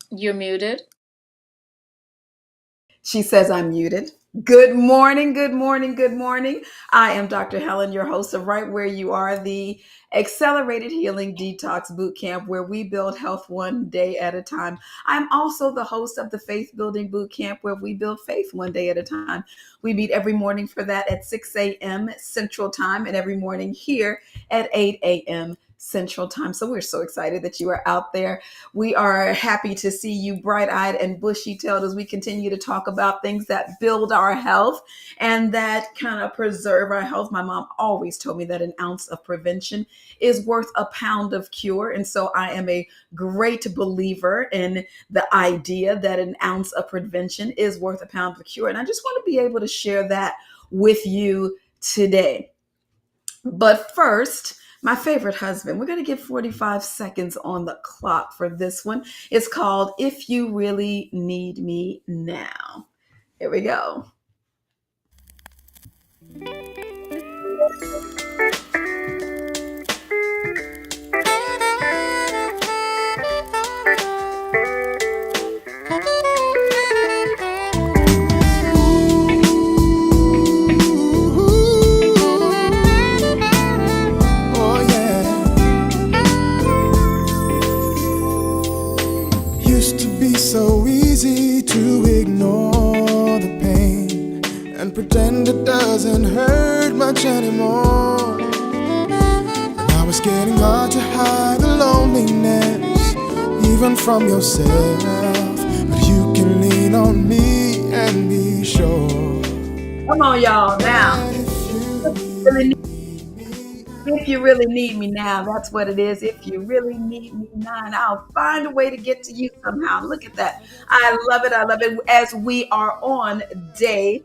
You're muted. She says I'm muted. Good morning, good morning, good morning. I am Dr. Helen, your host of Right Where You Are, the Accelerated Healing Detox Bootcamp, where we build health one day at a time. I'm also the host of the Faith Building Bootcamp, where we build faith one day at a time. We meet every morning for that at 6 a.m. Central Time and every morning here at 8 a.m. Central Time. So we're so excited that you are out there. We are happy to see you bright eyed and bushy tailed as we continue to talk about things that build our health and that kind of preserve our health. My mom always told me that an ounce of prevention is worth a pound of cure. And so I am a great believer in the idea that an ounce of prevention is worth a pound of cure. And I just want to be able to share that with you today. But first, my favorite husband. We're going to get 45 seconds on the clock for this one. It's called If You Really Need Me Now. Here we go. Oh yeah, used to be so easy to ignore the pain and pretend it doesn't hurt much anymore. Now it's getting hard to hide the loneliness, even from yourself. But you can lean on me and be sure Come on, y'all, now. that if you Really need me, If you really need me now, that's what it is. If you really need me now, and I'll find a way to get to you somehow. Look at that. I love it. I love it. As we are on day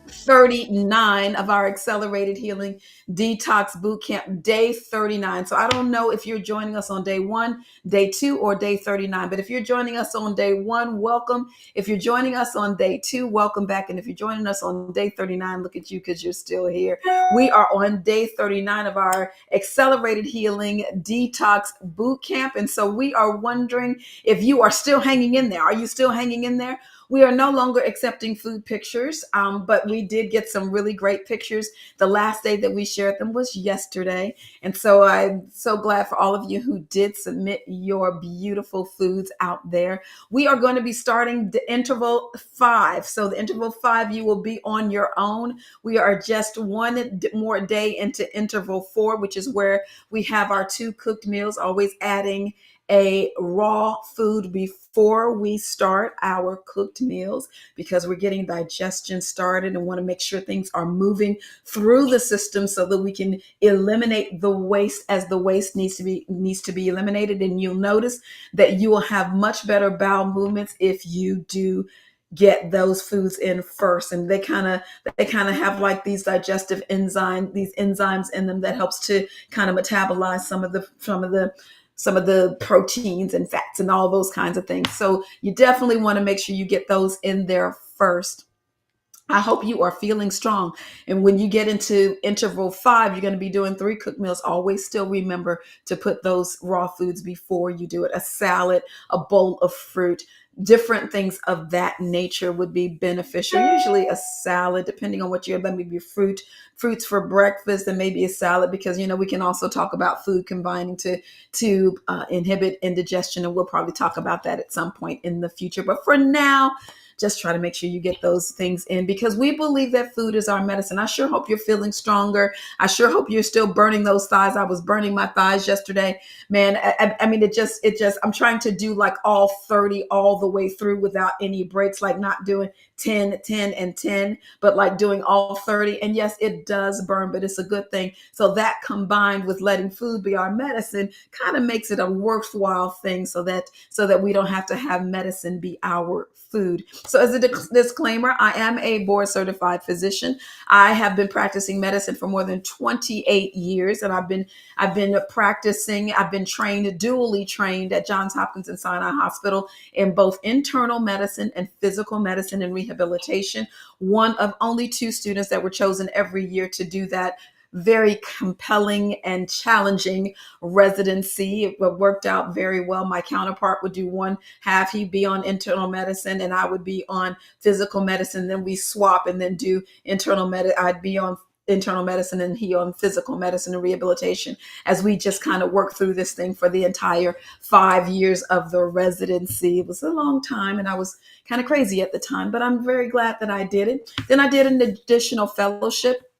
39 of our Accelerated Healing Detox Bootcamp, day 39. So I don't know if you're joining us on day one, day two, or day 39. But if you're joining us on day one, welcome. If you're joining us on day two, welcome back. And if you're joining us on day 39, look at you because you're still here. We are on day 39 of our Accelerated Healing Detox Bootcamp. And so we are wondering if you are still hanging in there. Are you still hanging in there? We are no longer accepting food pictures, but we did get some really great pictures. The last day that we shared them was yesterday. And so I'm so glad for all of you who did submit your beautiful foods out there. We are going to be starting the interval 5. So the interval 5, you will be on your own. We are just one more day into interval 4, which is where we have our 2 cooked meals, always adding a raw food before we start our cooked meals because we're getting digestion started and want to make sure things are moving through the system so that we can eliminate the waste as the waste needs to be eliminated. And you'll notice that you will have much better bowel movements if you do get those foods in first. And they kind of have like these enzymes in them that helps to kind of metabolize some of the proteins and fats and all those kinds of things. So you definitely want to make sure you get those in there first. I hope you are feeling strong. And when you get into interval 5, you're going to be doing 3 cooked meals. Always still remember to put those raw foods before you do it. A salad, a bowl of fruit, different things of that nature would be beneficial. Usually a salad, depending on what you're, maybe fruits for breakfast, and maybe a salad, because we can also talk about food combining to inhibit indigestion, and we'll probably talk about that at some point in the future. But for now, just try to make sure you get those things in because we believe that food is our medicine. I sure hope you're feeling stronger. I sure hope you're still burning those thighs. I was burning my thighs yesterday, man. I mean, I'm trying to do like all 30 all the way through without any breaks, like not doing 10, 10, and 10, but like doing all 30. And yes, it does burn, but it's a good thing. So that combined with letting food be our medicine kind of makes it a worthwhile thing so that we don't have to have medicine be our food. So as a disclaimer, I am a board certified physician. I have been practicing medicine for more than 28 years, and I've been practicing. I've been dually trained at Johns Hopkins and Sinai Hospital in both internal medicine and physical medicine and rehabilitation. One of only 2 students that were chosen every year to do that very compelling and challenging residency. It worked out very well. My counterpart would do one half, he'd be on internal medicine, and I would be on physical medicine. Then we swap and then do internal medicine. I'd be on internal medicine and he on physical medicine and rehabilitation, as we just kind of work through this thing for the entire 5 years of the residency. It was a long time and I was kind of crazy at the time, but I'm very glad that I did it. Then I did an additional fellowship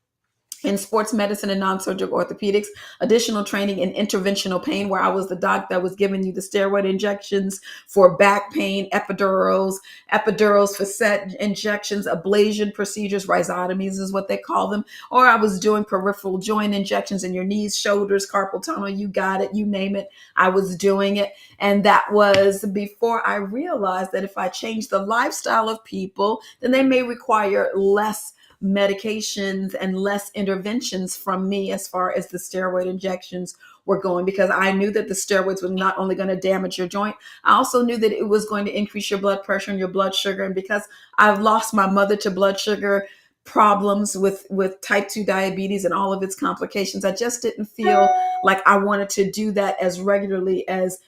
in sports medicine and non-surgical orthopedics, additional training in interventional pain, where I was the doc that was giving you the steroid injections for back pain, epidurals, facet injections, ablation procedures, rhizotomies is what they call them. Or I was doing peripheral joint injections in your knees, shoulders, carpal tunnel, you got it, you name it, I was doing it. And that was before I realized that if I change the lifestyle of people, then they may require less medications and less interventions from me as far as the steroid injections were going, because I knew that the steroids were not only going to damage your joint, I also knew that it was going to increase your blood pressure and your blood sugar. And because I've lost my mother to blood sugar problems with type 2 diabetes and all of its complications, I just didn't feel like I wanted to do that as regularly as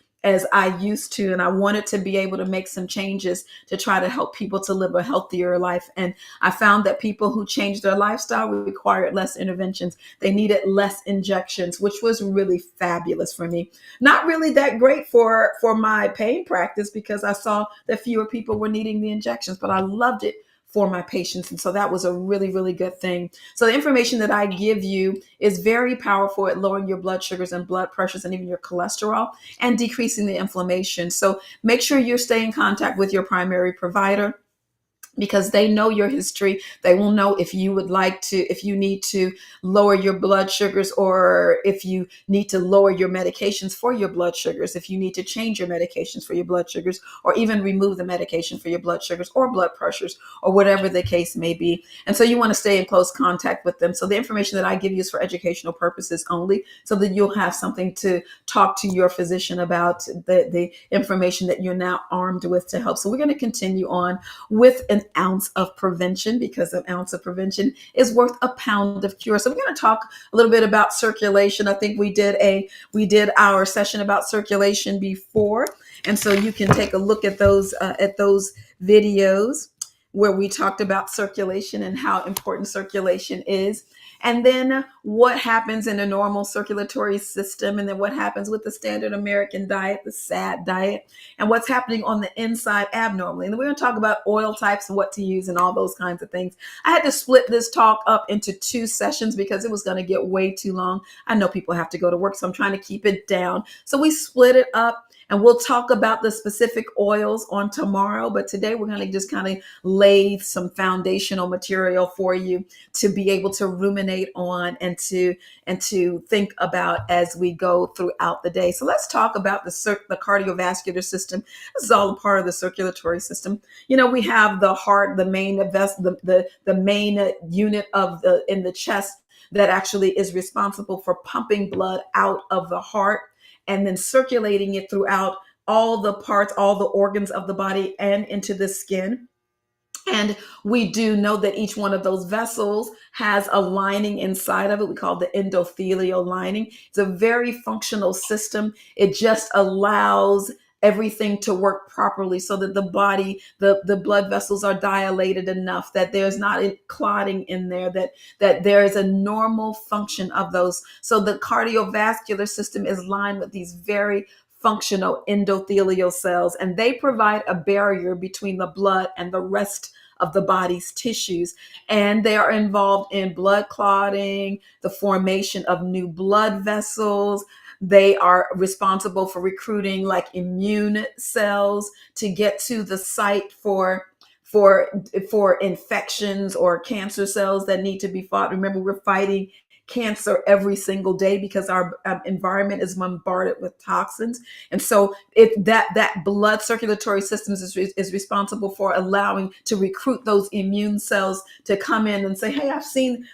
I used to. And I wanted to be able to make some changes to try to help people to live a healthier life. And I found that people who changed their lifestyle required less interventions. They needed less injections, which was really fabulous for me. Not really that great for my pain practice, because I saw that fewer people were needing the injections, but I loved it for my patients. And so that was a really, really good thing. So the information that I give you is very powerful at lowering your blood sugars and blood pressures and even your cholesterol and decreasing the inflammation. So make sure you stay in contact with your primary provider, because they know your history. They will know if you would like to, if you need to lower your blood sugars, or if you need to lower your medications for your blood sugars, if you need to change your medications for your blood sugars, or even remove the medication for your blood sugars or blood pressures, or whatever the case may be. And so you want to stay in close contact with them. So the information that I give you is for educational purposes only, so that you'll have something to talk to your physician about, the information that you're now armed with to help. So we're going to continue on with an ounce of prevention, because an ounce of prevention is worth a pound of cure. So we're going to talk a little bit about circulation. I think we did our session about circulation before, and so you can take a look at those videos where we talked about circulation and how important circulation is. And then what happens in a normal circulatory system, and then what happens with the standard American diet, the SAD diet, and what's happening on the inside abnormally. And then we're going to talk about oil types and what to use and all those kinds of things. I had to split this talk up into 2 sessions because it was going to get way too long. I know people have to go to work, so I'm trying to keep it down. So we split it up. And we'll talk about the specific oils on tomorrow. But today we're going to just kind of lay some foundational material for you to be able to ruminate on and to think about as we go throughout the day. So let's talk about the cardiovascular system. This is all a part of the circulatory system. You know, we have the heart, the main main unit in the chest that actually is responsible for pumping blood out of the heart and then circulating it throughout all the parts, all the organs of the body and into the skin. And we do know that each one of those vessels has a lining inside of it. We call it the endothelial lining. It's a very functional system. It just allows everything to work properly so that the body, the blood vessels are dilated enough, that there's not clotting in there, that there is a normal function of those. So the cardiovascular system is lined with these very functional endothelial cells, and they provide a barrier between the blood and the rest of the body's tissues. And they are involved in blood clotting, the formation of new blood vessels. They are responsible for recruiting like immune cells to get to the site for infections or cancer cells that need to be fought. Remember, we're fighting cancer every single day because our environment is bombarded with toxins. And so that blood circulatory system is responsible for allowing to recruit those immune cells to come in and say, hey, I've seen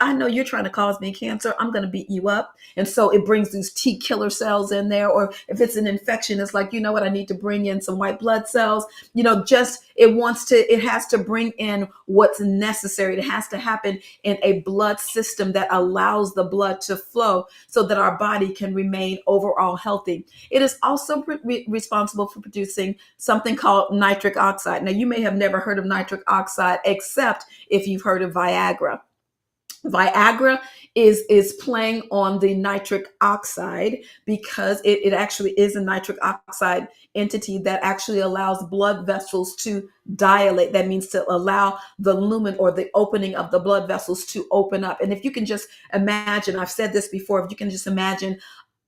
I know you're trying to cause me cancer. I'm going to beat you up. And so it brings these T killer cells in there. Or if it's an infection, it's like, you know what, I need to bring in some white blood cells. You know, just it has to bring in what's necessary. It has to happen in a blood system that allows the blood to flow so that our body can remain overall healthy. It is also responsible for producing something called nitric oxide. Now, you may have never heard of nitric oxide except if you've heard of Viagra. Viagra is playing on the nitric oxide because it actually is a nitric oxide entity that actually allows blood vessels to dilate. That means to allow the lumen or the opening of the blood vessels to open up. And if you can just imagine, I've said this before, if you can just imagine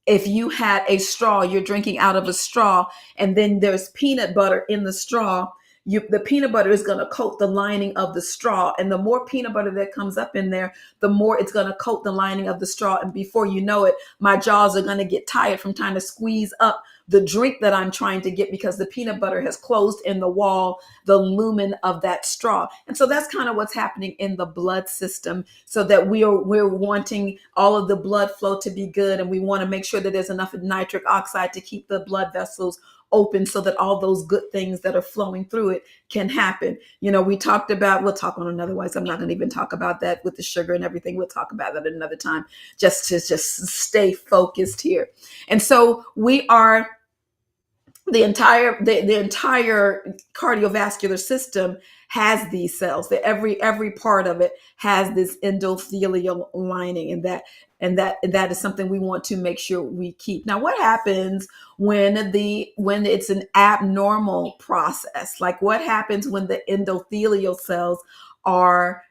if you had a straw, you're drinking out of a straw, and then there's peanut butter in the straw, the peanut butter is going to coat the lining of the straw. And the more peanut butter that comes up in there, the more it's going to coat the lining of the straw. And before you know it, my jaws are going to get tired from trying to squeeze up the drink that I'm trying to get because the peanut butter has closed in the wall, the lumen of that straw. And so that's kind of what's happening in the blood system, so that we're wanting all of the blood flow to be good. And we want to make sure that there's enough nitric oxide to keep the blood vessels open so that all those good things that are flowing through it can happen. We talked about, we'll talk on another way. So I'm not going to even talk about that with the sugar and everything. We'll talk about that another time, just to stay focused here. And so we are the entire cardiovascular system has these cells. That every part of it has this endothelial lining, and that is something we want to make sure we keep. Now, what happens when it's an abnormal process? Like, what happens when the endothelial cells are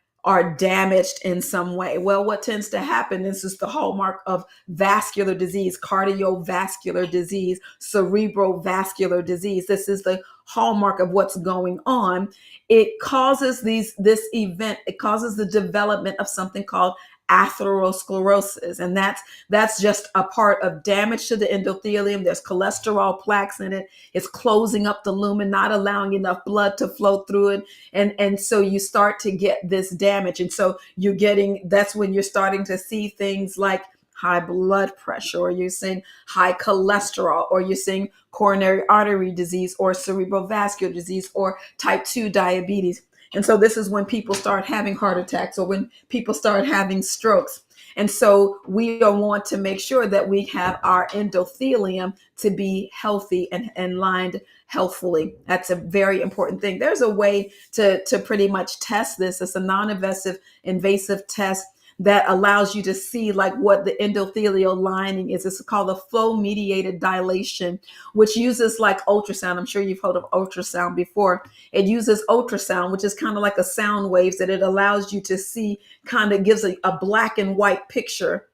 damaged in some way? Well, what tends to happen, this is the hallmark of vascular disease, cardiovascular disease, cerebrovascular disease. This is the hallmark of what's going on. It causes this event. It causes the development of something called atherosclerosis. And that's just a part of damage to the endothelium. There's cholesterol plaques in it. It's closing up the lumen, not allowing enough blood to flow through it. And so you start to get this damage. And so that's when you're starting to see things like high blood pressure, or you're seeing high cholesterol, or you're seeing coronary artery disease, or cerebrovascular disease, or type 2 diabetes. And so this is when people start having heart attacks, or when people start having strokes. And so we want to make sure that we have our endothelium to be healthy and lined healthfully. That's a very important thing. There's a way to pretty much test this. It's a non-invasive test that allows you to see like what the endothelial lining is. It's called a flow mediated dilation, which uses like ultrasound. I'm sure you've heard of ultrasound before. It uses ultrasound, which is kind of like a sound waves, that it allows you to see, kind of gives a black and white picture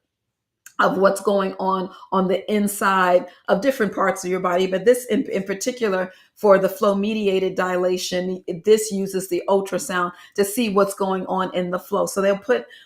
of what's going on the inside of different parts of your body. But this in particular, for the flow mediated dilation, this uses the ultrasound to see what's going on in the flow. So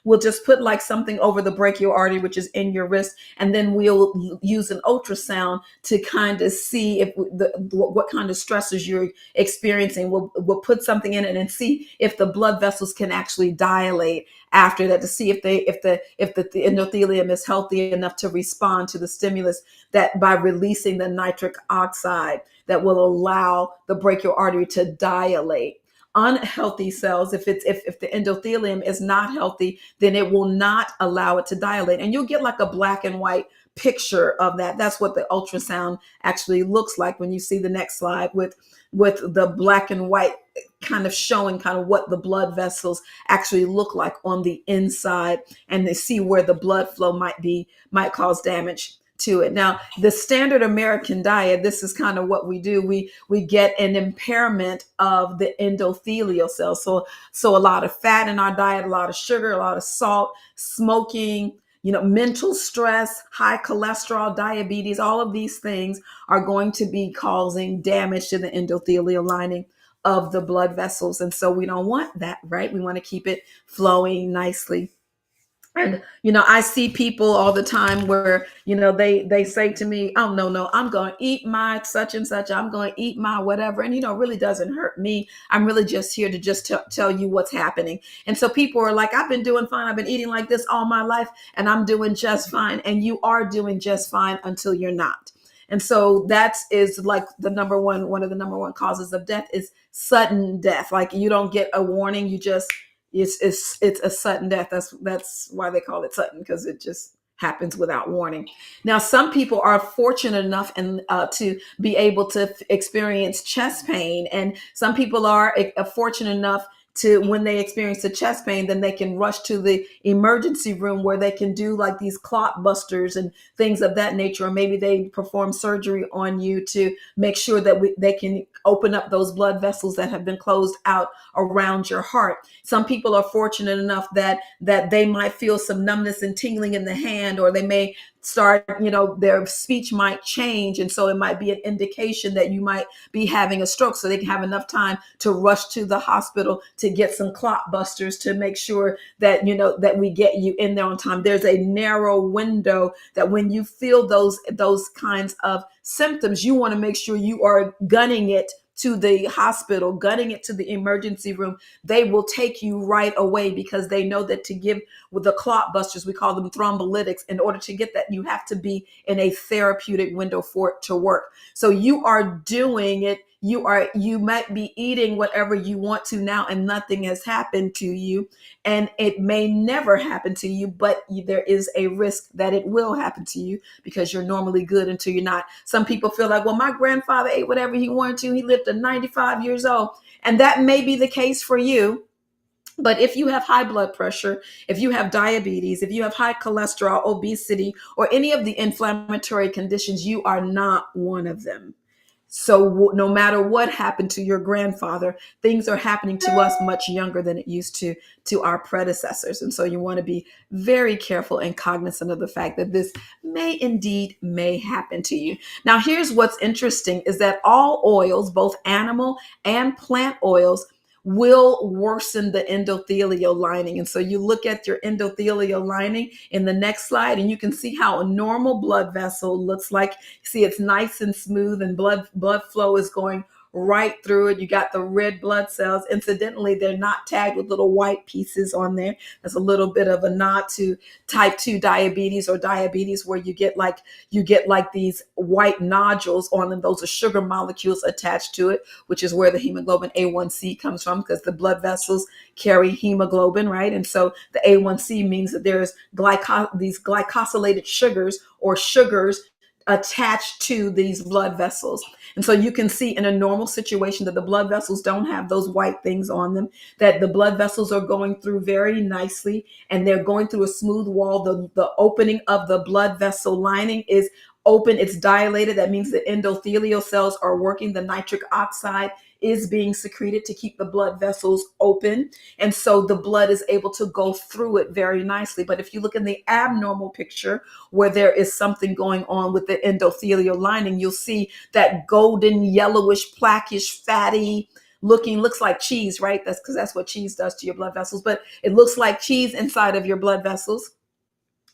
we'll just put like something over the brachial artery, which is in your wrist, and then we'll use an ultrasound to kind of see if what kind of stresses you're experiencing. We'll put something in it and see if the blood vessels can actually dilate after that, to see if the endothelium is healthy enough to respond to the stimulus, that by releasing the nitric oxide that will allow the brachial artery to dilate. Unhealthy cells, if the endothelium is not healthy, then it will not allow it to dilate, and you'll get like a black and white picture of that. That's what the ultrasound actually looks like when you see the next slide with the black and white kind of showing kind of what the blood vessels actually look like on the inside, and they see where the blood flow might cause damage to it. Now, the standard American diet, this is kind of what we do. We get an impairment of the endothelial cells. So a lot of fat in our diet, a lot of sugar, a lot of salt, smoking, mental stress, high cholesterol, diabetes, all of these things are going to be causing damage to the endothelial lining of the blood vessels. And so we don't want that, right? We want to keep it flowing nicely. And, I see people all the time where, they say to me, oh, no, I'm going to eat my such and such. I'm going to eat my whatever. And, it really doesn't hurt me. I'm really just here to just tell you what's happening. And so people are like, I've been doing fine. I've been eating like this all my life, and I'm doing just fine. And you are doing just fine until you're not. And so that is like one of the number one causes of death is sudden death. Like you don't get a warning, you just it's a sudden death. That's why they call it sudden, because it just happens without warning. Now, some people are fortunate enough to be able to experience chest pain, and some people are fortunate enough to, when they experience the chest pain, then they can rush to the emergency room where they can do like these clot busters and things of that nature, or maybe they perform surgery on you to make sure that they can open up those blood vessels that have been closed out around your heart. Some people are fortunate enough that they might feel some numbness and tingling in the hand, or they may start, their speech might change, and so it might be an indication that you might be having a stroke, so they can have enough time to rush to the hospital to get some clot busters to make sure that that we get you in there on time. There's a narrow window that when you feel those kinds of symptoms, you want to make sure you are gunning it to the hospital, gunning it to the emergency room. They will take you right away, because they know that to give with the clot busters, we call them thrombolytics, in order to get that, you have to be in a therapeutic window for it to work. So you are doing it. You might be eating whatever you want to now, and nothing has happened to you, and it may never happen to you, but there is a risk that it will happen to you, because you're normally good until you're not. Some people feel like, well, my grandfather ate whatever he wanted to. He lived to 95 years old. And that may be the case for you. But if you have high blood pressure, if you have diabetes, if you have high cholesterol, obesity, or any of the inflammatory conditions, you are not one of them. So no matter what happened to your grandfather, things are happening to us much younger than it used to our predecessors. And so you want to be very careful and cognizant of the fact that this may happen to you. Now, here's what's interesting is that all oils, both animal and plant oils, will worsen the endothelial lining. And so you look at your endothelial lining in the next slide, and you can see how a normal blood vessel looks like. See, it's nice and smooth, and blood flow is going right through it. You got the red blood cells. Incidentally, they're not tagged with little white pieces on there. That's a little bit of a nod to type 2 diabetes, or diabetes where you get like these white nodules on them. Those are sugar molecules attached to it, which is where the hemoglobin A1C comes from, because the blood vessels carry hemoglobin, right? And so the A1C means that there's these glycosylated sugars, or sugars, attached to these blood vessels. And so you can see in a normal situation that the blood vessels don't have those white things on them, that the blood vessels are going through very nicely, and they're going through a smooth wall. The opening of the blood vessel lining is open, it's dilated. That means the endothelial cells are working. The nitric oxide is being secreted to keep the blood vessels open. And so the blood is able to go through it very nicely. But if you look in the abnormal picture, where there is something going on with the endothelial lining, you'll see that golden, yellowish, blackish, fatty looks like cheese, right? That's because that's what cheese does to your blood vessels. But it looks like cheese inside of your blood vessels.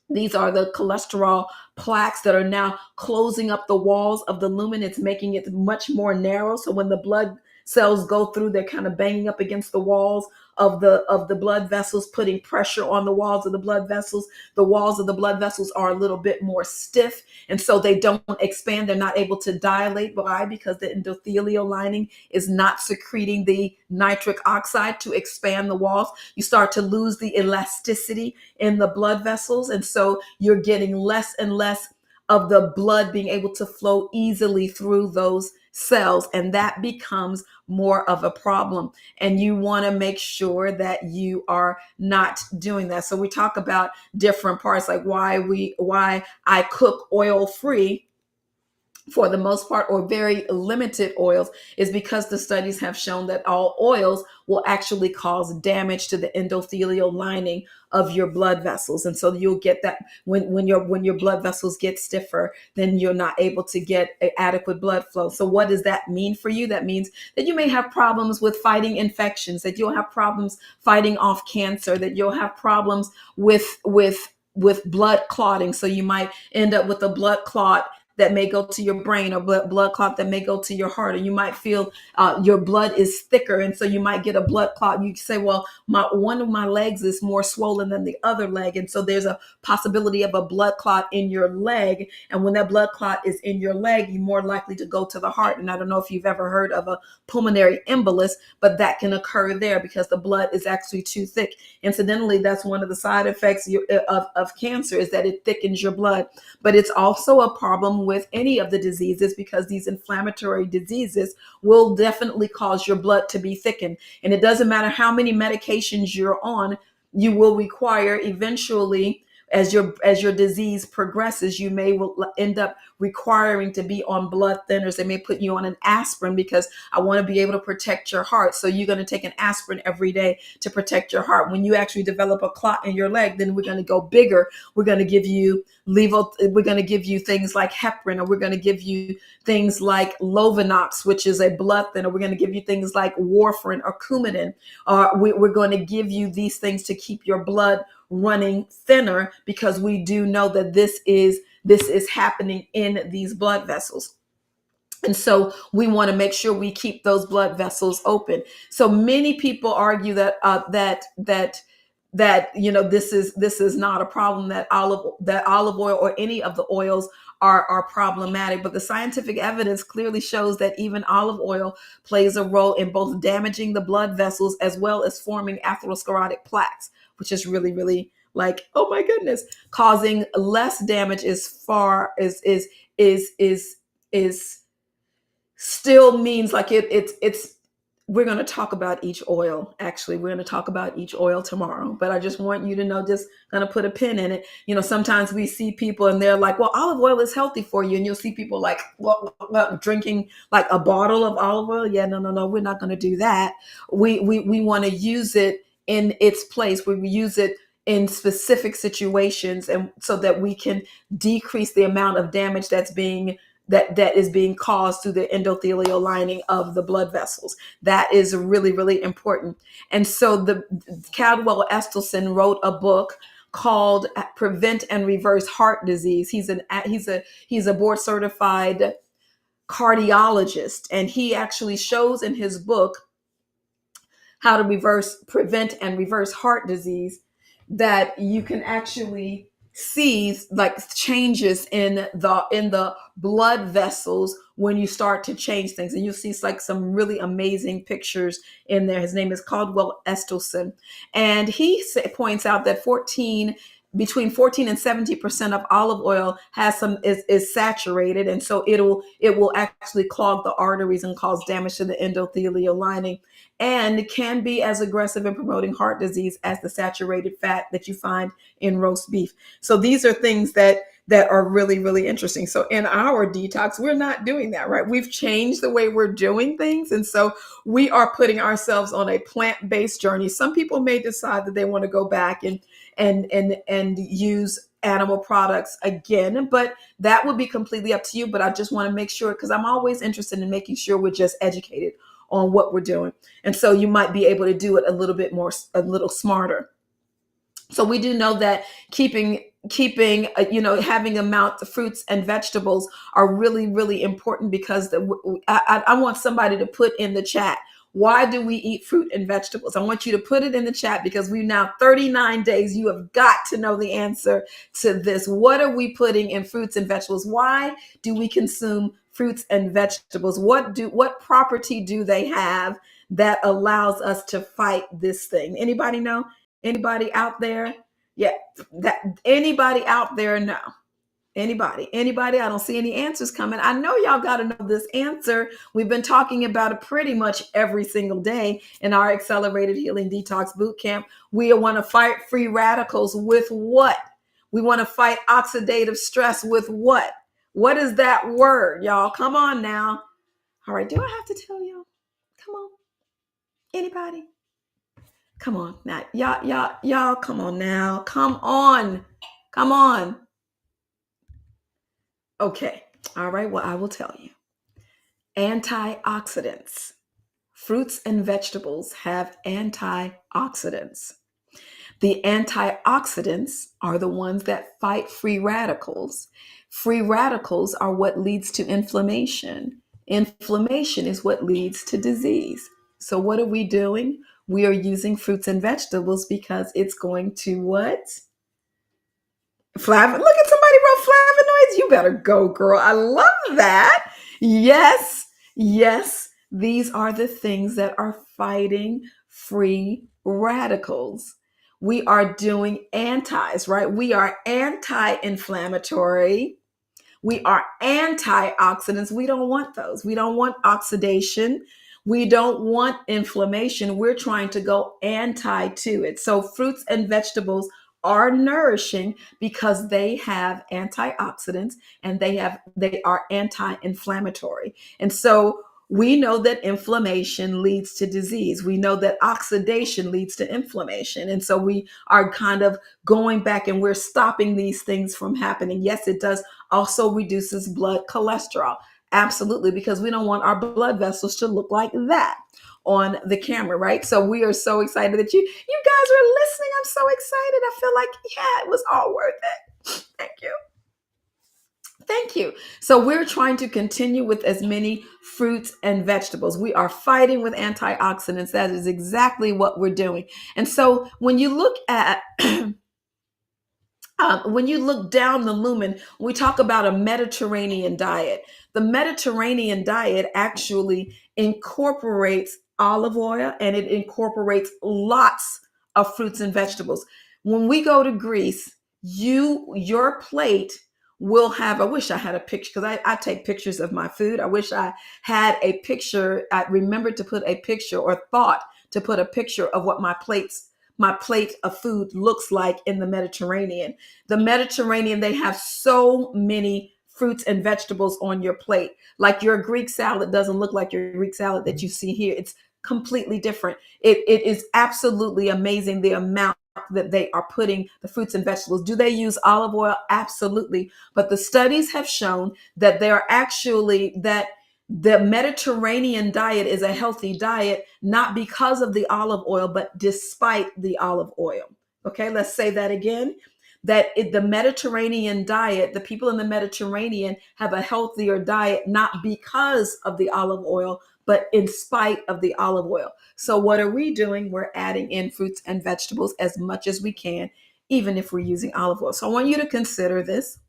These are the cholesterol plaques that are now closing up the walls of the lumen. It's making it much more narrow. So when the blood cells go through, they're kind of banging up against the walls of the blood vessels, putting pressure on the walls of the blood vessels. The walls of the blood vessels are a little bit more stiff, and so they don't expand. They're not able to dilate. Why? Because the endothelial lining is not secreting the nitric oxide to expand the walls. You start to lose the elasticity in the blood vessels, and so you're getting less and less of the blood being able to flow easily through those cells, and that becomes more of a problem. And you want to make sure that you are not doing that. So we talk about different parts, like why I cook oil free for the most part, or very limited oils, is because the studies have shown that all oils will actually cause damage to the endothelial lining of your blood vessels. And so you'll get that when your blood vessels get stiffer, then you're not able to get adequate blood flow. So what does that mean for you? That means that you may have problems with fighting infections, that you'll have problems fighting off cancer, that you'll have problems with blood clotting. So you might end up with a blood clot that may go to your brain, or blood clot that may go to your heart, or you might feel your blood is thicker, and so you might get a blood clot. You say, well, one of my legs is more swollen than the other leg, and so there's a possibility of a blood clot in your leg. And when that blood clot is in your leg, you're more likely to go to the heart. And I don't know if you've ever heard of a pulmonary embolus, but that can occur there because the blood is actually too thick. Incidentally, that's one of the side effects of cancer, is that it thickens your blood. But it's also a problem with any of the diseases, because these inflammatory diseases will definitely cause your blood to be thickened. And it doesn't matter how many medications you're on, you will require eventually, as your disease progresses, you will end up requiring to be on blood thinners. They may put you on an aspirin, because I want to be able to protect your heart. So you're going to take an aspirin every day to protect your heart. When you actually develop a clot in your leg, then we're going to go bigger. We're going to give you we're going to give you things like heparin, or we're going to give you things like Lovenox, which is a blood thinner. We're going to give you things like warfarin or Coumadin. We're going to give you these things to keep your blood running thinner, because we do know that this is happening in these blood vessels. And so we want to make sure we keep those blood vessels open. So many people argue that this is not a problem, that olive oil or any of the oils are problematic. But the scientific evidence clearly shows that even olive oil plays a role in both damaging the blood vessels as well as forming atherosclerotic plaques, which is really, really, like, oh my goodness. Causing less damage is still means like it's we're going to talk about each oil. Actually, we're going to talk about each oil tomorrow, but I just want you to know, just going to put a pin in it. Sometimes we see people and they're like, well, olive oil is healthy for you. And you'll see people like, well, drinking like a bottle of olive oil. Yeah, no, we're not going to do that. We want to use it in its place. We use it in specific situations, and so that we can decrease the amount of damage that is being caused through the endothelial lining of the blood vessels. That is really, really important. And so the Caldwell Esselstyn wrote a book called Prevent and Reverse Heart Disease. He's a board certified cardiologist, and he actually shows in his book how to prevent and reverse heart disease, that you can actually see like changes in the blood vessels when you start to change things. And you'll see like some really amazing pictures in there. His name is Caldwell Esselstyn. And he points out that between 14 and 70% of olive oil is saturated. And so it will actually clog the arteries and cause damage to the endothelial lining, and can be as aggressive in promoting heart disease as the saturated fat that you find in roast beef. So these are things that are really, really interesting. So in our detox, we're not doing that, right? We've changed the way we're doing things. And so we are putting ourselves on a plant-based journey. Some people may decide that they want to go back and use animal products again, but that would be completely up to you. But I just want to make sure, because I'm always interested in making sure we're just educated on what we're doing. And so you might be able to do it a little smarter. So we do know that keeping having amount of fruits and vegetables are really, really important, because I want somebody to put in the chat, why do we eat fruit and vegetables? I want you to put it in the chat, because we've now 39 days. You have got to know the answer to this. What are we putting in fruits and vegetables? Why do we consume fruits and vegetables? What property do they have that allows us to fight this thing? Anybody know? Anybody out there? Yeah, anybody out there know? Anybody? I don't see any answers coming. I know y'all got to know this answer. We've been talking about it pretty much every single day in our Accelerated Healing Detox Bootcamp. We want to fight free radicals with what? We want to fight oxidative stress with what? What is that word, y'all? Come on now. All right, do I have to tell y'all? Come on. Anybody? Come on now. Y'all, come on now. Come on. Okay. All right. Well, I will tell you. Antioxidants. Fruits and vegetables have antioxidants. The antioxidants are the ones that fight free radicals. Free radicals are what leads to inflammation. Inflammation is what leads to disease. So what are we doing? We are using fruits and vegetables because it's going to what? Look at somebody wrote flavonoids. You better go, girl. I love that. Yes, yes. These are the things that are fighting free radicals. We are doing antis, right? We are anti inflammatory. We are antioxidants. We don't want those. We don't want oxidation. We don't want inflammation. We're trying to go anti to it. So fruits and vegetables are nourishing because they have antioxidants and they are anti-inflammatory. And so we know that inflammation leads to disease. We know that oxidation leads to inflammation. And so we are kind of going back and we're stopping these things from happening. Yes, it does also reduces blood cholesterol. Absolutely, because we don't want our blood vessels to look like that on the camera, right? So we are so excited that you guys are listening. I'm so excited. I feel like, yeah, it was all worth it. Thank you. Thank you. So we're trying to continue with as many fruits and vegetables. We are fighting with antioxidants. That is exactly what we're doing. And so when you look at when you look down the lumen, we talk about a Mediterranean diet. The Mediterranean diet actually incorporates olive oil and it incorporates lots of fruits and vegetables. When we go to Greece, your plate will have, I wish I had a picture because I take pictures of my food. I wish I had a picture. I remembered to put a picture or thought to put a picture of what my plate of food looks like in the Mediterranean. The Mediterranean, they have so many fruits and vegetables on your plate. Like your Greek salad doesn't look like your Greek salad that you see here. It's completely different. It is absolutely amazing the amount that they are putting the fruits and vegetables. Do they use olive oil? Absolutely. But the studies have shown that they are actually that the Mediterranean diet is a healthy diet, not because of the olive oil, but despite the olive oil. Okay, let's say that again. The Mediterranean diet, the people in the Mediterranean have a healthier diet, not because of the olive oil, but in spite of the olive oil. So what are we doing? We're adding in fruits and vegetables as much as we can, even if we're using olive oil. So I want you to consider this,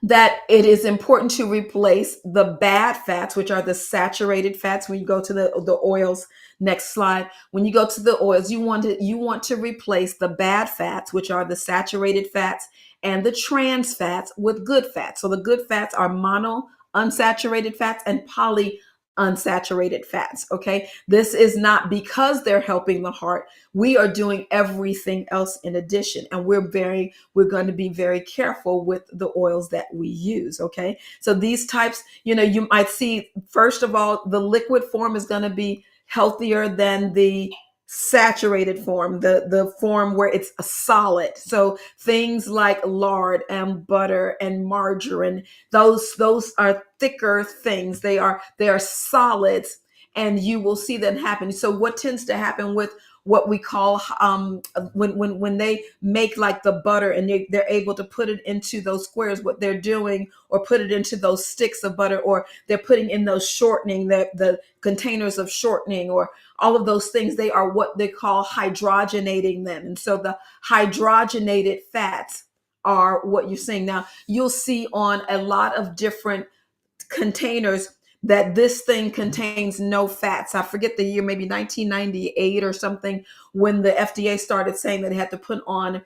that it is important to replace the bad fats, which are the saturated fats. When you go to the oils, next slide. When you go to the oils, you want to replace the bad fats, which are the saturated fats, and the trans fats with good fats. So the good fats are mono unsaturated fats and poly unsaturated fats. Okay, this is not because they're helping the heart. We are doing everything else in addition, and we're going to be very careful with the oils that we use. Okay, so these types, you might see, first of all, the liquid form is going to be healthier than the saturated form, the form where it's a solid. So things like lard and butter and margarine, those are thicker things. They are solids, and you will see them happen. So what tends to happen with what we call when they make like the butter and they're able to put it into those squares, what they're doing, or put it into those sticks of butter, or they're putting in those shortening, the containers of shortening, or all of those things, they are what they call hydrogenating them. And so the hydrogenated fats are what you're seeing. Now you'll see on a lot of different containers that this thing contains no fats. I forget the year, maybe 1998 or something, when the FDA started saying that they had to put on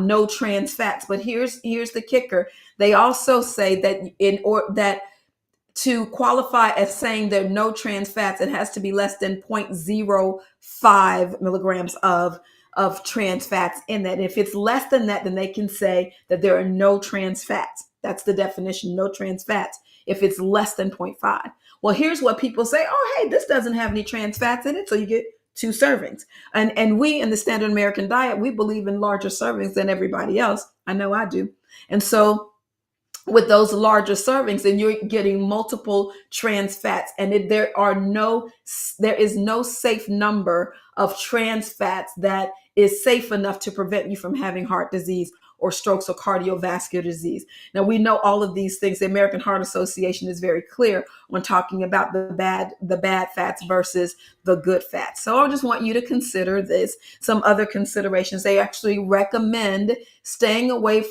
no trans fats. But here's the kicker. They also say that that to qualify as saying there are no trans fats, it has to be less than 0.05 milligrams of trans fats in that. If it's less than that, then they can say that there are no trans fats. That's the definition, no trans fats, if it's less than 0.5. Well, here's what people say: oh, hey, this doesn't have any trans fats in it, so you get 2 servings. And we in the standard American diet, we believe in larger servings than everybody else. I know I do. And so with those larger servings, and you're getting multiple trans fats, and there is no safe number of trans fats that is safe enough to prevent you from having heart disease or strokes or cardiovascular disease. Now we know all of these things. The American Heart Association is very clear when talking about the bad fats versus the good fats. So I just want you to consider this. Some other considerations. They actually recommend staying away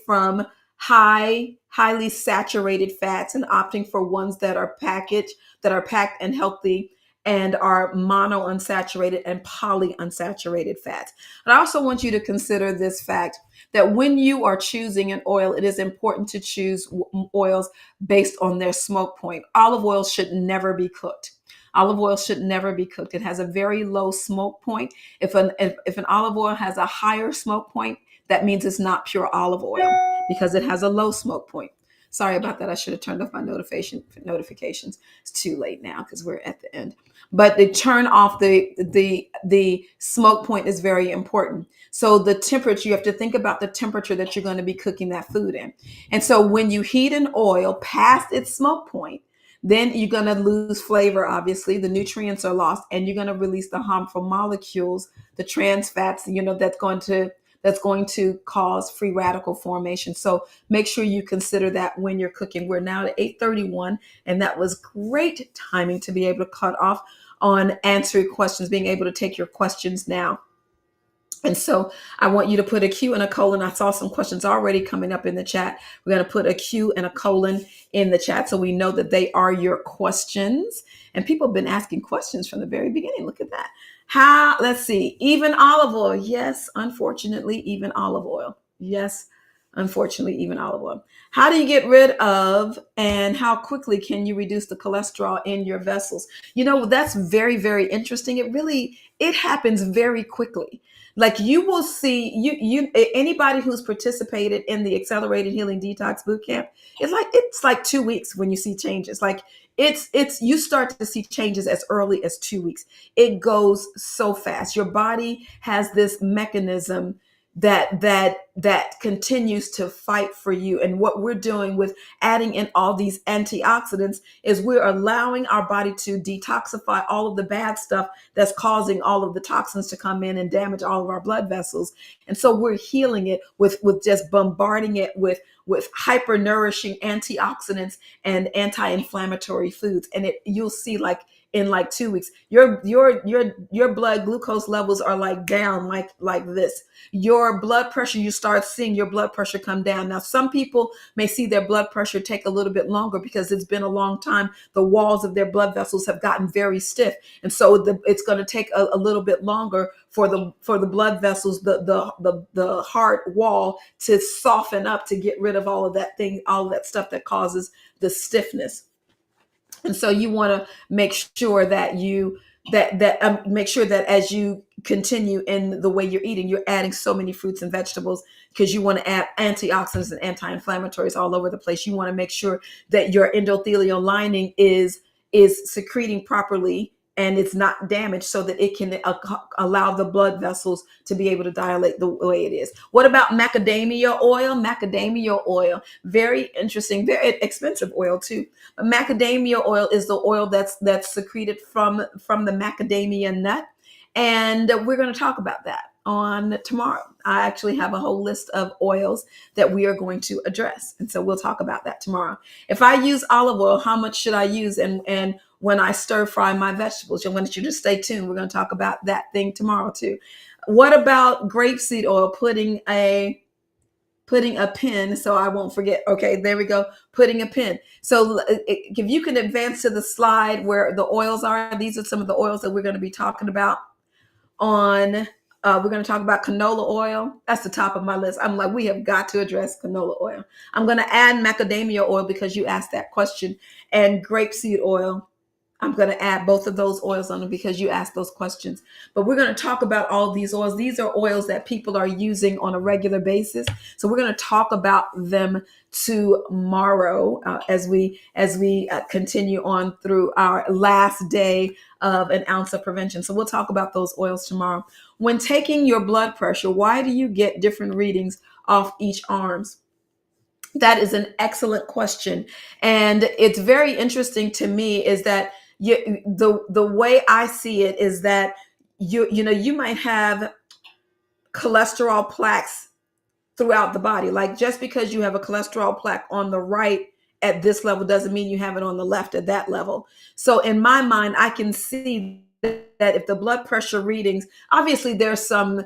from highly saturated fats and opting for ones that are packed and healthy and are monounsaturated and polyunsaturated fats. But I also want you to consider this fact that when you are choosing an oil, it is important to choose oils based on their smoke point. Olive oil should never be cooked. Olive oil should never be cooked. It has a very low smoke point. If an olive oil has a higher smoke point, that means it's not pure olive oil because it has a low smoke point. Sorry about that. I should have turned off my notifications. It's too late now because we're at the end. But the turn off the smoke point is very important. So the temperature, you have to think about the temperature that you're going to be cooking that food in. And so when you heat an oil past its smoke point, then you're going to lose flavor. Obviously, the nutrients are lost, and you're going to release the harmful molecules, the trans fats. That's going to cause free radical formation. So make sure you consider that when you're cooking. We're now at 8:31, and that was great timing to be able to cut off on answering questions, being able to take your questions now. And so I want you to put a Q and a colon. I saw some questions already coming up in the chat. We're going to put a Q and a colon in the chat so we know that they are your questions. And people have been asking questions from the very beginning. Look at that. Let's see, even olive oil. Yes, unfortunately, even olive oil. Yes, unfortunately, even olive oil. How do you get rid of and how quickly can you reduce the cholesterol in your vessels? That's very, very interesting. It happens very quickly. Like you will see, anybody who's participated in the Accelerated Healing Detox Bootcamp, it's like 2 weeks when you see changes. Like you start to see changes as early as 2 weeks. It goes so fast. Your body has this mechanism that continues to fight for you. And what we're doing with adding in all these antioxidants is we're allowing our body to detoxify all of the bad stuff that's causing all of the toxins to come in and damage all of our blood vessels. And so we're healing it with just bombarding it with hyper nourishing antioxidants and anti-inflammatory foods. And you'll see, like in like 2 weeks, your blood glucose levels are like down like this. Your blood pressure, you start seeing your blood pressure come down. Now, some people may see their blood pressure take a little bit longer because it's been a long time. The walls of their blood vessels have gotten very stiff. And so it's going to take a little bit longer for the blood vessels, the heart wall to soften up, to get rid of all of that stuff that causes the stiffness. And so you want to make sure that make sure that as you continue in the way you're eating, you're adding so many fruits and vegetables, because you want to add antioxidants and anti-inflammatories all over the place. You want to make sure that your endothelial lining is secreting properly and it's not damaged, so that it can allow the blood vessels to be able to dilate the way it is. What about macadamia oil? Macadamia oil, very interesting, very expensive oil too. But macadamia oil is the oil that's secreted from the macadamia nut. And we're going to talk about that on tomorrow. I actually have a whole list of oils that we are going to address. And so we'll talk about that tomorrow. If I use olive oil, how much should I use? And when I stir fry my vegetables, I want you to stay tuned. We're going to talk about that thing tomorrow too. What about grapeseed oil? Putting a pin so I won't forget. Okay, there we go. Putting a pin. So if you can advance to the slide where the oils are, these are some of the oils that we're going to be talking about we're going to talk about canola oil. That's the top of my list. I'm like, we have got to address canola oil. I'm going to add macadamia oil because you asked that question, and grapeseed oil. I'm going to add both of those oils on them because you asked those questions. But we're going to talk about all these oils. These are oils that people are using on a regular basis. So we're going to talk about them tomorrow as we continue on through our last day of an ounce of prevention. So we'll talk about those oils tomorrow. When taking your blood pressure, why do you get different readings off each arms? That is an excellent question. And it's very interesting to me is that the way I see it is that you might have cholesterol plaques throughout the body. Like just because you have a cholesterol plaque on the right at this level doesn't mean you have it on the left at that level. So in my mind, I can see that if the blood pressure readings, obviously there's some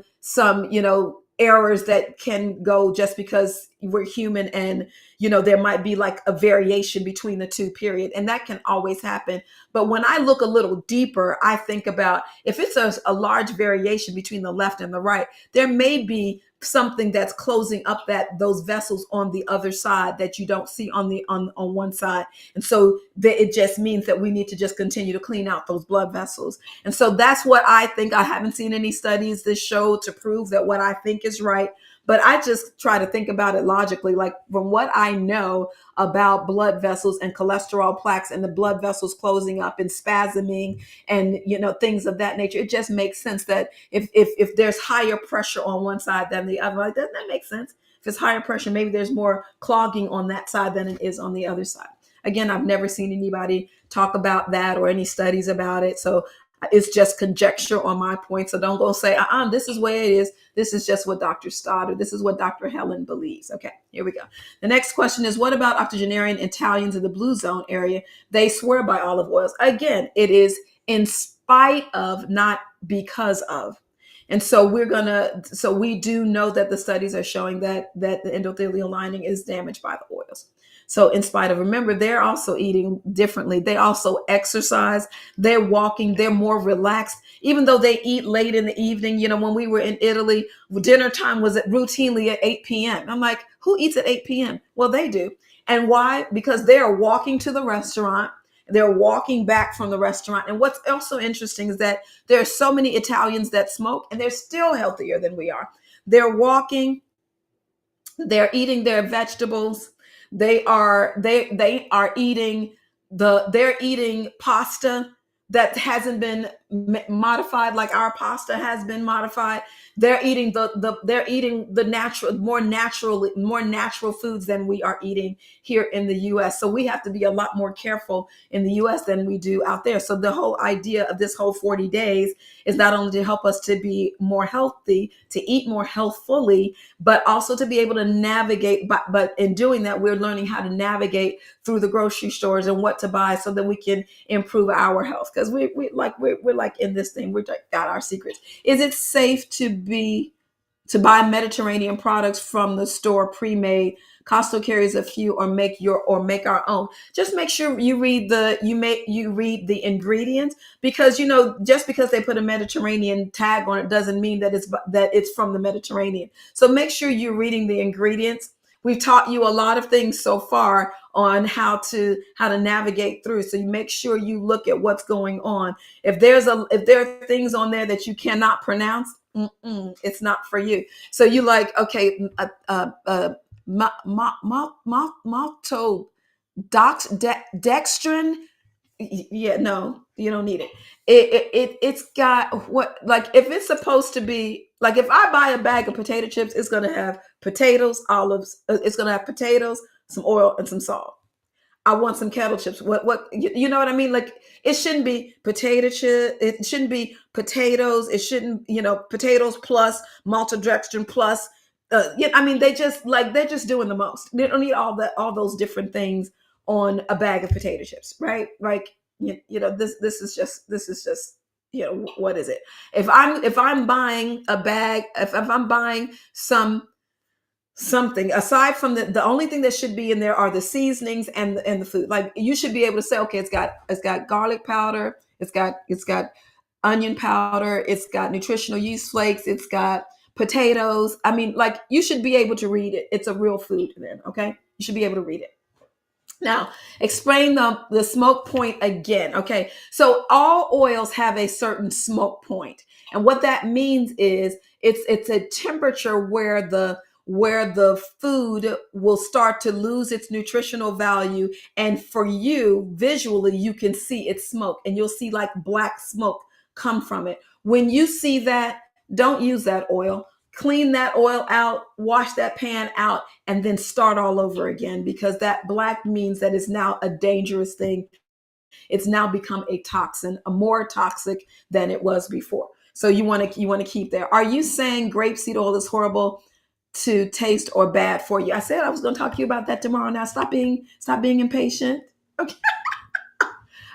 errors that can go just because we're human, and there might be like a variation between the two, period, and that can always happen. But when I look a little deeper, I think about if it's a large variation between the left and the right, there may be something that's closing up those vessels on the other side that you don't see on one side. And so it just means that we need to just continue to clean out those blood vessels. And so that's what I think. I haven't seen any studies that show to prove that what I think is right, but I just try to think about it logically. Like from what I know about blood vessels and cholesterol plaques and the blood vessels closing up and spasming and things of that nature, it just makes sense that if there's higher pressure on one side than the other, like, doesn't that make sense? If it's higher pressure, maybe there's more clogging on that side than it is on the other side. Again, I've never seen anybody talk about that or any studies about it, so it's just conjecture on my point. So don't go say, this is where it is. This is just what Dr. Stott or this is what Dr. Helen believes. Okay, here we go. The next question is, what about octogenarian Italians in the blue zone area? They swear by olive oils. Again, it is in spite of, not because of. And so we do know that the studies are showing that the endothelial lining is damaged by the oils. So in spite of, remember, they're also eating differently. They also exercise, they're walking, they're more relaxed, even though they eat late in the evening. When we were in Italy, dinner time was routinely at 8 p.m. I'm like, who eats at 8 p.m.? Well, they do. And why? Because they are walking to the restaurant. They're walking back from the restaurant. And what's also interesting is that there are so many Italians that smoke and they're still healthier than we are. They're walking, they're eating their vegetables. They are eating they're eating pasta that hasn't been modified like our pasta has been modified. They're eating the natural, more natural foods than we are eating here in the US. So we have to be a lot more careful in the US than we do out there. So the whole idea of this whole 40 days is not only to help us to be more healthy, to eat more healthfully, but also to be able to navigate. But in doing that, we're learning how to navigate through the grocery stores and what to buy so that we can improve our health. Because we're like in this thing, we've got our secrets. Is it safe to buy Mediterranean products from the store pre-made? Costco carries a few, or make our own. Just make sure you read the ingredients, because just because they put a Mediterranean tag on it doesn't mean that it's from the Mediterranean. So make sure you're reading the ingredients. We've taught you a lot of things so far on how to navigate through. So you make sure you look at what's going on. If there are things on there that you cannot pronounce, it's not for you. So you like, okay, maltodextrin. Yeah, no, you don't need it. It's got what, like, if it's supposed to be, like, if I buy a bag of potato chips, it's going to have potatoes, olives, it's going to have potatoes, some oil, and some salt. I want some kettle chips. What you know what I mean? Like, it shouldn't be potato chip. It shouldn't be potatoes. It shouldn't, potatoes plus maltodextrin plus. I mean, they're just doing the most. They don't need all those different things on a bag of potato chips, right? Like, this is just what is it? If I'm buying a bag, if I'm buying something aside from the only thing that should be in there are the seasonings and the food. Like, you should be able to say, okay, it's got garlic powder, it's got onion powder, it's got nutritional yeast flakes, it's got potatoes. I mean, like, you should be able to read it. It's a real food then. Okay, you should be able to read it. Now, explain the smoke point again. Okay, so all oils have a certain smoke point, and what that means is it's a temperature where the food will start to lose its nutritional value, and for you, visually, you can see its smoke, and you'll see like black smoke come from it. When you see that, don't use that oil. Clean that oil out, wash that pan out, and then start all over again, because that black means that it's now a dangerous thing. It's now become a toxin, a more toxic than it was before. So you want to keep there. Are you saying grapeseed oil is horrible? to taste or bad for you. I said I was going to talk to you about that tomorrow. Now stop being impatient. Okay.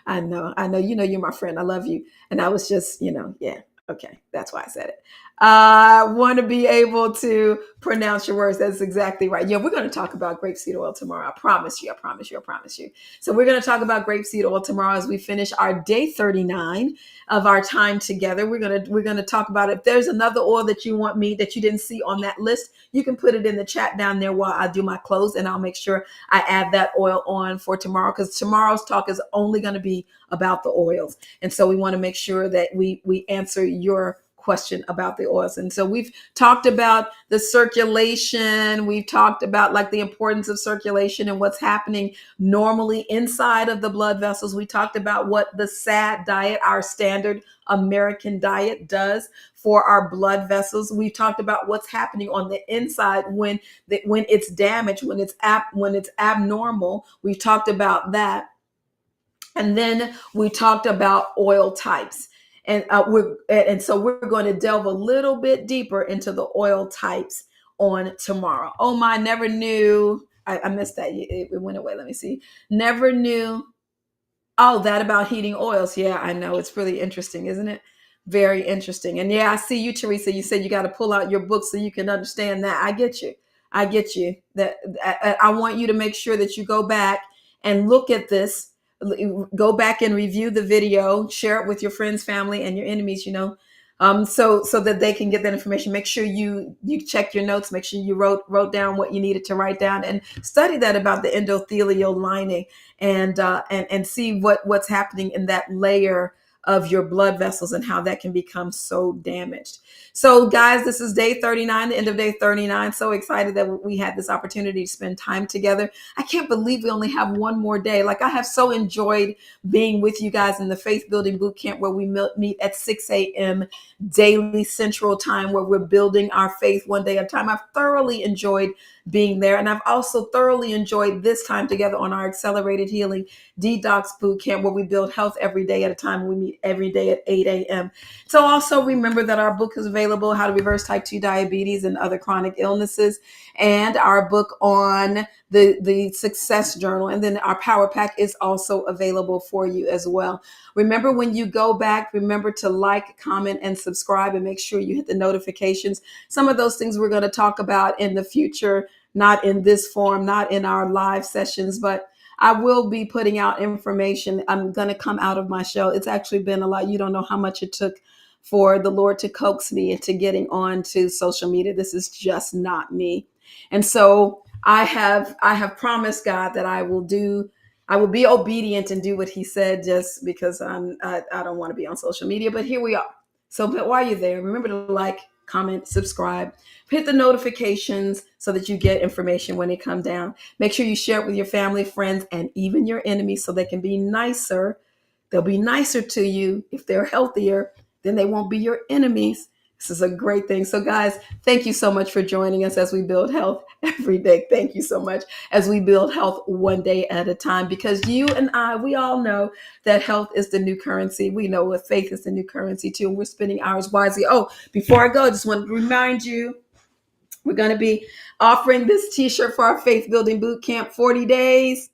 I know. You know, you're my friend. I love you. And I was just, yeah. Okay. That's why I said it. I want to be able to pronounce your words. That's exactly right. Yeah, we're going to talk about grapeseed oil tomorrow. I promise you. I promise you. I promise you. So we're going to talk about grapeseed oil tomorrow as we finish our day 39 of our time together. We're going to talk about, if there's another oil that you want me that you didn't see on that list, you can put it in the chat down there while I do my close, and I'll make sure I add that oil on for tomorrow, because tomorrow's talk is only going to be about the oils. And so we want to make sure that we answer your question about the oils. And so we've talked about the circulation. We've talked about like the importance of circulation and what's happening normally inside of the blood vessels. We talked about what the SAD diet, our standard American diet, does for our blood vessels. We've talked about what's happening on the inside when it's damaged, when it's abnormal. We've talked about that. And then we talked about oil types. So we're going to delve a little bit deeper into the oil types on tomorrow. Oh my, never knew. I missed that. It went away. Let me see. Never knew. Oh, that about heating oils. Yeah, I know. It's really interesting, isn't it? Very interesting. And yeah, I see you, Teresa. You said you got to pull out your book so you can understand that. I get you. I get you. That I want you to make sure that you go back and look at this. Go back and review the video, share it with your friends, family, and your enemies, so that they can get that information. Make sure you check your notes, make sure you wrote down what you needed to write down, and study that about the endothelial lining, and see what's happening in that layer of your blood vessels and how that can become so damaged. So guys, this is day 39, the end of day 39. So excited that we had this opportunity to spend time together. I can't believe we only have one more day. Like, I have so enjoyed being with you guys in the Faith Building Bootcamp, where we meet at 6 a.m. daily Central Time, where we're building our faith one day at a time. I've thoroughly enjoyed being there. And I've also thoroughly enjoyed this time together on our Accelerated Healing Detox Bootcamp, where we build health every day at a time. We meet every day at 8 a.m. So also remember that our book is available, How to Reverse Type 2 Diabetes and Other Chronic Illnesses, and our book on the Success Journal. And then our Power Pack is also available for you as well. Remember, when you go back, remember to like, comment, and subscribe, and make sure you hit the notifications. Some of those things we're going to talk about in the future, not in this form, not in our live sessions, but I will be putting out information. I'm going to come out of my shell. It's actually been a lot. You don't know how much it took for the Lord to coax me into getting on to social media. This is just not me. And so I have promised God that I will be obedient and do what he said, just because I don't want to be on social media, but here we are. So, but while you're there, remember to like, comment, subscribe, hit the notifications so that you get information when they come down. Make sure you share it with your family, friends, and even your enemies, so they can be nicer. They'll be nicer to you if they're healthier. Then they won't be your enemies. This is a great thing. So guys, thank you so much for joining us as we build health every day. Thank you so much as we build health one day at a time, because you and I, we all know that health is the new currency. We know that faith is the new currency too, and we're spending ours wisely. Oh, before I go, I just want to remind you, we're going to be offering this t-shirt for our Faith Building Bootcamp, 40 days.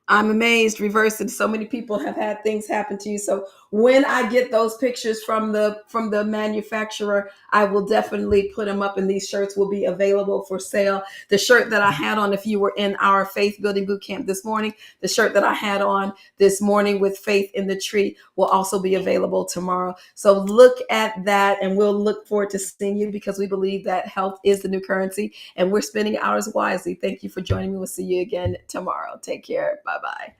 I'm amazed, reversed, and so many people have had things happen to you. So when I get those pictures from the manufacturer, I will definitely put them up, and these shirts will be available for sale. The shirt that I had on, if you were in our Faith Building Bootcamp this morning, the shirt that I had on this morning with Faith in the Tree will also be available tomorrow. So look at that, and we'll look forward to seeing you, because we believe that health is the new currency, and we're spending ours wisely. Thank you for joining me. We'll see you again tomorrow. Take care. Bye-bye.